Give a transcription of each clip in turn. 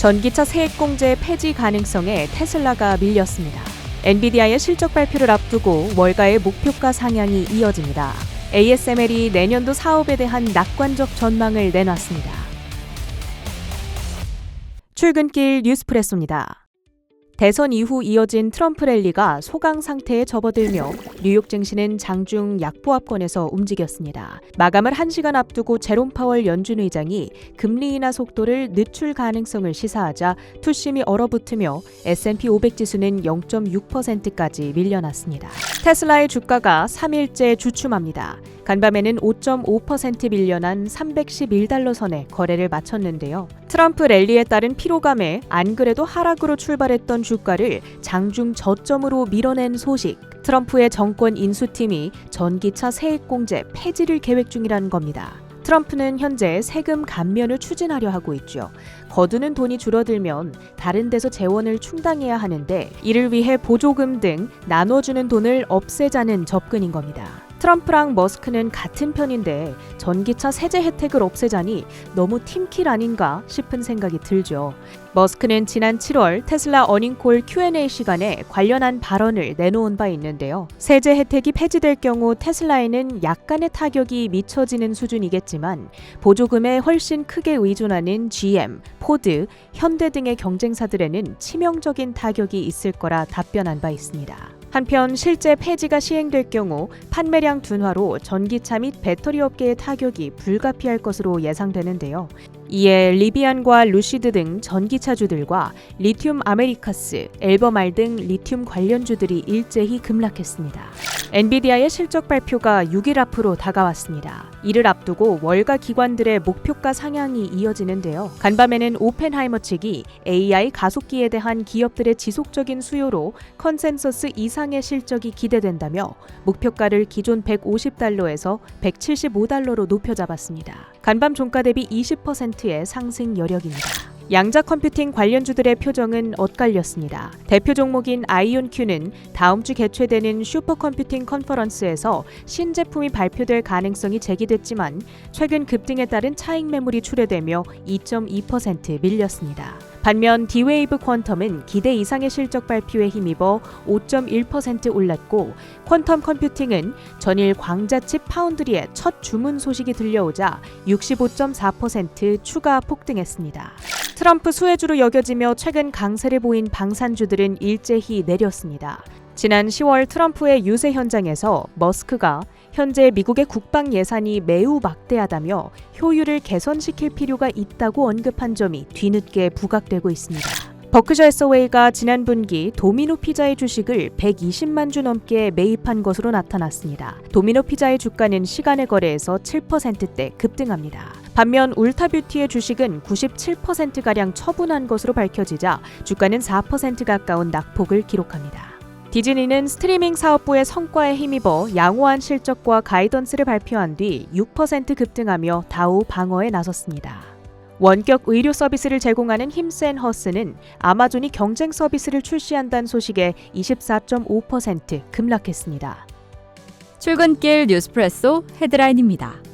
전기차 세액공제 폐지 가능성에 테슬라가 밀렸습니다. 엔비디아의 실적 발표를 앞두고 월가의 목표가 상향이 이어집니다. ASML이 내년도 사업에 대한 낙관적 전망을 내놨습니다. 출근길 뉴스프레소입니다. 대선 이후 이어진 트럼프 랠리가 소강 상태에 접어들며 뉴욕 증시는 장중 약보합권에서 움직였습니다. 마감을 1시간 앞두고 제롬 파월 연준 의장이 금리 인하 속도를 늦출 가능성을 시사하자 투심이 얼어붙으며 S&P 500 지수는 0.6%까지 밀려났습니다. 테슬라의 주가가 3일째 주춤합니다. 간밤에는 5.5% 밀려난 311달러 선에 거래를 마쳤는데요. 트럼프 랠리에 따른 피로감에 안 그래도 하락으로 출발했던 주가를 장중 저점으로 밀어낸 소식. 트럼프의 정권 인수팀이 전기차 세액공제 폐지를 계획 중이라는 겁니다. 트럼프는 현재 세금 감면을 추진하려 하고 있죠. 거두는 돈이 줄어들면 다른 데서 재원을 충당해야 하는데 이를 위해 보조금 등 나눠주는 돈을 없애자는 접근인 겁니다. 트럼프랑 머스크는 같은 편인데 전기차 세제 혜택을 없애자니 너무 팀킬 아닌가 싶은 생각이 들죠. 머스크는 지난 7월 테슬라 어닝콜 Q&A 시간에 관련한 발언을 내놓은 바 있는데요. 세제 혜택이 폐지될 경우 테슬라에는 약간의 타격이 미쳐지는 수준이겠지만 보조금에 훨씬 크게 의존하는 GM, 포드, 현대 등의 경쟁사들에는 치명적인 타격이 있을 거라 답변한 바 있습니다. 한편 실제 폐지가 시행될 경우 판매량 둔화로 전기차 및 배터리 업계의 타격이 불가피할 것으로 예상되는데요. 이에 리비안과 루시드 등 전기차주들과 리튬 아메리카스, 엘버말 등 리튬 관련주들이 일제히 급락했습니다. 엔비디아의 실적 발표가 6일 앞으로 다가왔습니다. 이를 앞두고 월가 기관들의 목표가 상향이 이어지는데요. 간밤에는 오펜하이머 측이 AI 가속기에 대한 기업들의 지속적인 수요로 컨센서스 이상의 실적이 기대된다며 목표가를 기존 150달러에서 175달러로 높여 잡았습니다. 간밤 종가 대비 20%의 상승 여력입니다. 양자 컴퓨팅 관련주들의 표정은 엇갈렸습니다. 대표 종목인 아이온큐는 다음 주 개최되는 슈퍼컴퓨팅 컨퍼런스에서 신제품이 발표될 가능성이 제기됐지만 최근 급등에 따른 차익 매물이 출회되며 2.2% 밀렸습니다. 반면 D-Wave 퀀텀은 기대 이상의 실적 발표에 힘입어 5.1% 올랐고 퀀텀 컴퓨팅은 전일 광자칩 파운드리의 첫 주문 소식이 들려오자 65.4% 추가 폭등했습니다. 트럼프 수혜주로 여겨지며 최근 강세를 보인 방산주들은 일제히 내렸습니다. 지난 10월 트럼프의 유세 현장에서 머스크가 현재 미국의 국방 예산이 매우 막대하다며 효율을 개선시킬 필요가 있다고 언급한 점이 뒤늦게 부각되고 있습니다. 버크셔 해서웨이가 지난 분기 도미노 피자의 주식을 120만 주 넘게 매입한 것으로 나타났습니다. 도미노 피자의 주가는 시간의 거래에서 7%대 급등합니다. 반면 울타뷰티의 주식은 97%가량 처분한 것으로 밝혀지자 주가는 4% 가까운 낙폭을 기록합니다. 디즈니는 스트리밍 사업부의 성과에 힘입어 양호한 실적과 가이던스를 발표한 뒤 6% 급등하며 다우 방어에 나섰습니다. 원격 의료 서비스를 제공하는 힘센 허스는 아마존이 경쟁 서비스를 출시한다는 소식에 24.5% 급락했습니다. 출근길 뉴스프레소 헤드라인입니다.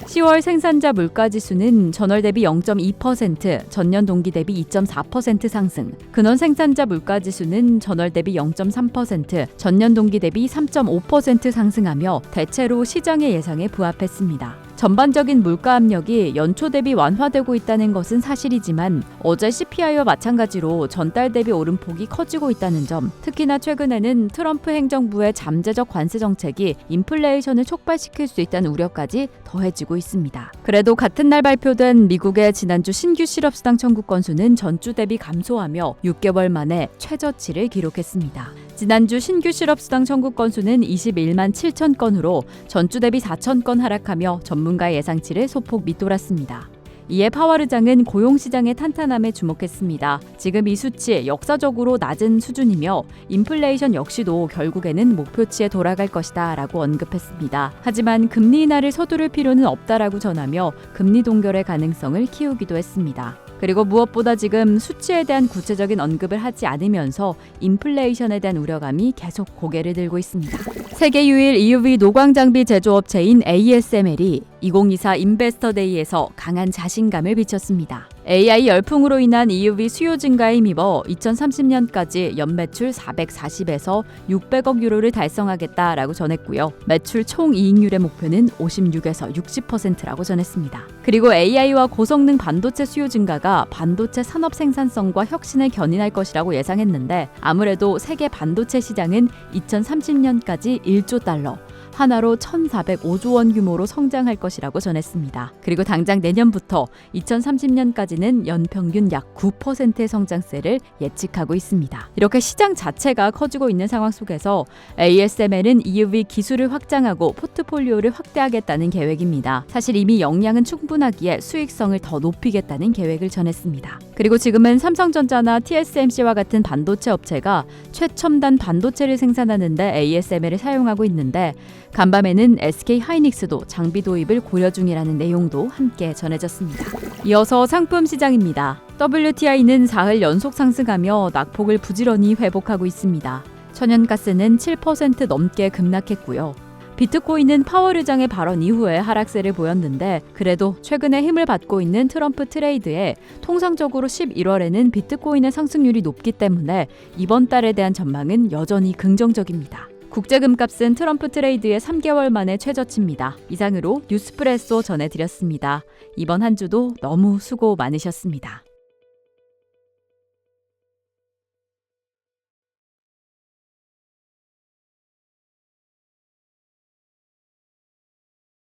10월 생산자 물가지수는 전월 대비 0.2%, 전년 동기 대비 2.4% 상승. 근원 생산자 물가지수는 전월 대비 0.3%, 전년 동기 대비 3.5% 상승하며 대체로 시장의 예상에 부합했습니다. 전반적인 물가 압력이 연초 대비 완화되고 있다는 것은 사실이지만 어제 CPI와 마찬가지로 전달 대비 오름폭이 커지고 있다는 점, 특히나 최근에는 트럼프 행정부의 잠재적 관세 정책이 인플레이션을 촉발시킬 수 있다는 우려까지 더해지고 있습니다. 그래도 같은 날 발표된 미국의 지난주 신규 실업수당 청구 건수는 전주 대비 감소하며 6개월 만에 최저치를 기록했습니다. 지난주 신규 실업수당 청구 건수는 21만 7천 건으로 전주 대비 4천 건 하락하며 전문가의 예상치를 소폭 밑돌았습니다. 이에 파월 의장은 고용시장의 탄탄함에 주목했습니다. 지금 이 수치 역사적으로 낮은 수준이며 인플레이션 역시도 결국에는 목표치에 돌아갈 것이다 라고 언급했습니다. 하지만 금리 인하를 서두를 필요는 없다라고 전하며 금리 동결의 가능성을 키우기도 했습니다. 그리고 무엇보다 지금 수치에 대한 구체적인 언급을 하지 않으면서 인플레이션에 대한 우려감이 계속 고개를 들고 있습니다. 세계 유일 EUV 노광 장비 제조업체인 ASML이 2024 인베스터 데이에서 강한 자신감을 비쳤습니다. AI 열풍으로 인한 EUV 수요 증가에 힘입어 2030년까지 연매출 440에서 600억 유로를 달성하겠다라고 전했고요. 매출 총이익률의 목표는 56에서 60%라고 전했습니다. 그리고 AI와 고성능 반도체 수요 증가가 반도체 산업 생산성과 혁신을 견인할 것이라고 예상했는데 아무래도 세계 반도체 시장은 2030년까지 1조 달러, 하나로 1,405조 원 규모로 성장할 것이라고 전했습니다. 그리고 당장 내년부터 2030년까지는 연평균 약 9%의 성장세를 예측하고 있습니다. 이렇게 시장 자체가 커지고 있는 상황 속에서 ASML은 EUV 기술을 확장하고 포트폴리오를 확대하겠다는 계획입니다. 사실 이미 역량은 충분하기에 수익성을 더 높이겠다는 계획을 전했습니다. 그리고 지금은 삼성전자나 TSMC와 같은 반도체 업체가 최첨단 반도체를 생산하는데 ASML을 사용하고 있는데 간밤에는 SK하이닉스도 장비 도입을 고려 중이라는 내용도 함께 전해졌습니다. 이어서 상품 시장입니다. WTI는 4흘 연속 상승하며 낙폭을 부지런히 회복하고 있습니다. 천연가스는 7% 넘게 급락했고요. 비트코인은 파월 의장의 발언 이후에 하락세를 보였는데 그래도 최근에 힘을 받고 있는 트럼프 트레이드에 통상적으로 11월에는 비트코인의 상승률이 높기 때문에 이번 달에 대한 전망은 여전히 긍정적입니다. 국제금값은 트럼프 트레이드의 3개월 만에 최저치입니다. 이상으로 뉴스프레소 전해드렸습니다. 이번 한 주도 너무 수고 많으셨습니다.